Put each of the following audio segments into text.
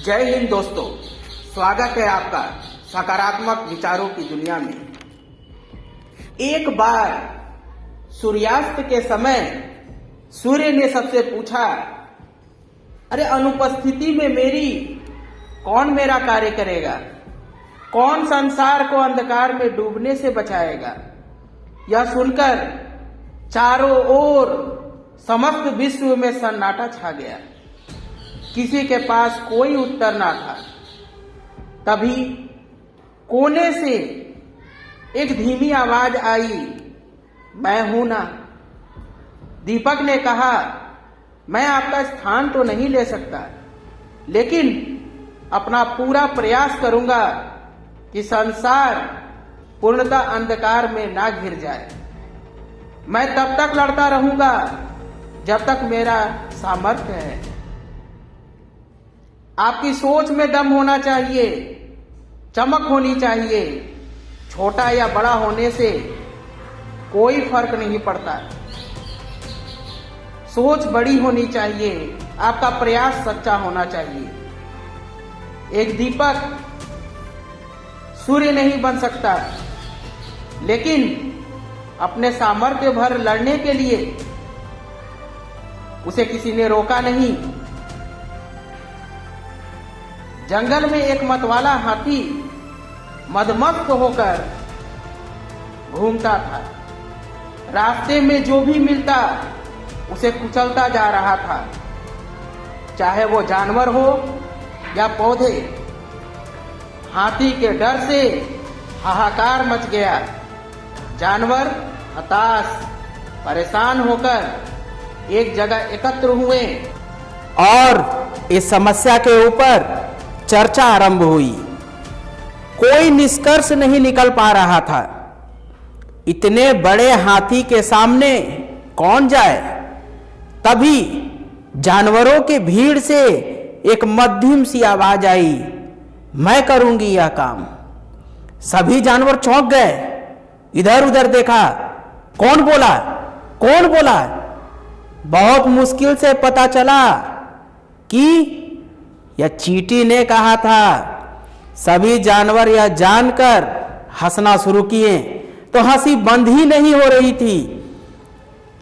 जय हिंद दोस्तों, स्वागत है आपका सकारात्मक विचारों की दुनिया में। एक बार सूर्यास्त के समय सूर्य ने सबसे पूछा, अरे अनुपस्थिति में मेरी कौन मेरा कार्य करेगा? कौन संसार को अंधकार में डूबने से बचाएगा? यह सुनकर चारों ओर समस्त विश्व में सन्नाटा छा गया। किसी के पास कोई उत्तर ना था। तभी कोने से एक धीमी आवाज आई, मैं हूं ना। दीपक ने कहा, मैं आपका स्थान तो नहीं ले सकता, लेकिन अपना पूरा प्रयास करूंगा कि संसार पूर्णतः अंधकार में ना घिर जाए। मैं तब तक लड़ता रहूंगा जब तक मेरा सामर्थ्य है। आपकी सोच में दम होना चाहिए, चमक होनी चाहिए। छोटा या बड़ा होने से कोई फर्क नहीं पड़ता। सोच बड़ी होनी चाहिए, आपका प्रयास सच्चा होना चाहिए। एक दीपक सूर्य नहीं बन सकता, लेकिन अपने सामर्थ्य भर लड़ने के लिए उसे किसी ने रोका नहीं। जंगल में एक मतवाला हाथी मदमस्त होकर घूमता था। रास्ते में जो भी मिलता उसे कुचलता जा रहा था, चाहे वो जानवर हो या पौधे। हाथी के डर से हाहाकार मच गया। जानवर हताश, परेशान होकर एक जगह एकत्र हुए और इस समस्या के ऊपर चर्चा आरंभ हुई। कोई निष्कर्ष नहीं निकल पा रहा था। इतने बड़े हाथी के सामने कौन जाए? तभी जानवरों के भीड़ से एक मध्यम सी आवाज आई, मैं करूंगी यह काम। सभी जानवर चौंक गए, इधर उधर देखा, कौन बोला? कौन बोला? बहुत मुश्किल से पता चला कि यह चींटी ने कहा था। सभी जानवर यह जानकर हंसना शुरू किए, तो हंसी बंद ही नहीं हो रही थी।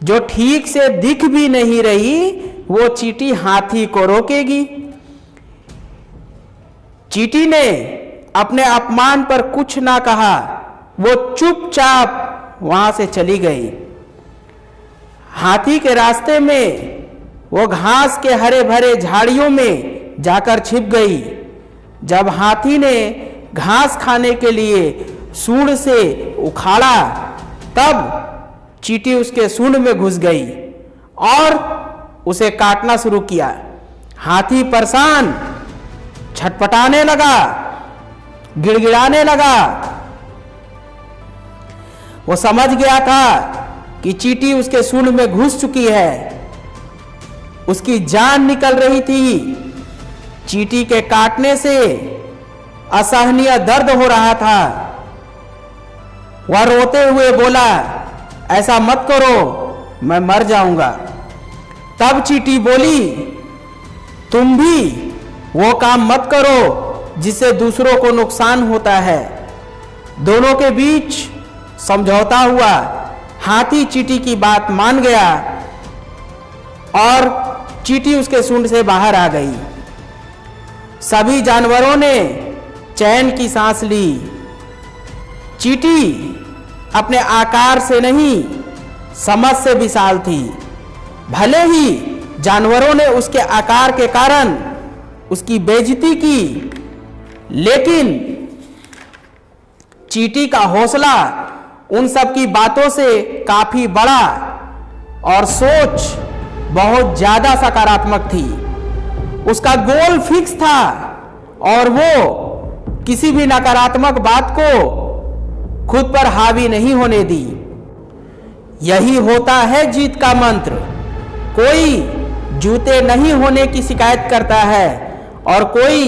जो ठीक से दिख भी नहीं रही, वो चींटी हाथी को रोकेगी? चींटी ने अपने अपमान पर कुछ ना कहा, वो चुपचाप वहां से चली गई। हाथी के रास्ते में वो घास के हरे भरे झाड़ियों में जाकर छिप गई। जब हाथी ने घास खाने के लिए सूंड से उखाड़ा, तब चींटी उसके सूंड में घुस गई और उसे काटना शुरू किया। हाथी परेशान छटपटाने लगा, गिड़गिड़ाने लगा। वो समझ गया था कि चींटी उसके सूंड में घुस चुकी है। उसकी जान निकल रही थी। चींटी के काटने से असहनीय दर्द हो रहा था। वह रोते हुए बोला, ऐसा मत करो, मैं मर जाऊंगा। तब चींटी बोली, तुम भी वो काम मत करो जिससे दूसरों को नुकसान होता है। दोनों के बीच समझौता हुआ। हाथी चींटी की बात मान गया और चींटी उसके सूंड से बाहर आ गई। सभी जानवरों ने चैन की सांस ली। चींटी अपने आकार से नहीं, समझ से विशाल थी। भले ही जानवरों ने उसके आकार के कारण उसकी बेइज्जती की, लेकिन चींटी का हौसला उन सब की बातों से काफी बड़ा और सोच बहुत ज्यादा सकारात्मक थी। उसका गोल फिक्स था और वो किसी भी नकारात्मक बात को खुद पर हावी नहीं होने दी। यही होता है जीत का मंत्र। कोई जूते नहीं होने की शिकायत करता है और कोई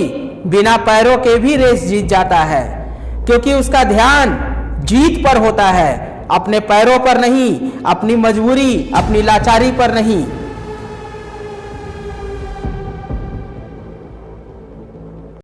बिना पैरों के भी रेस जीत जाता है, क्योंकि उसका ध्यान जीत पर होता है, अपने पैरों पर नहीं, अपनी मजबूरी, अपनी लाचारी पर नहीं।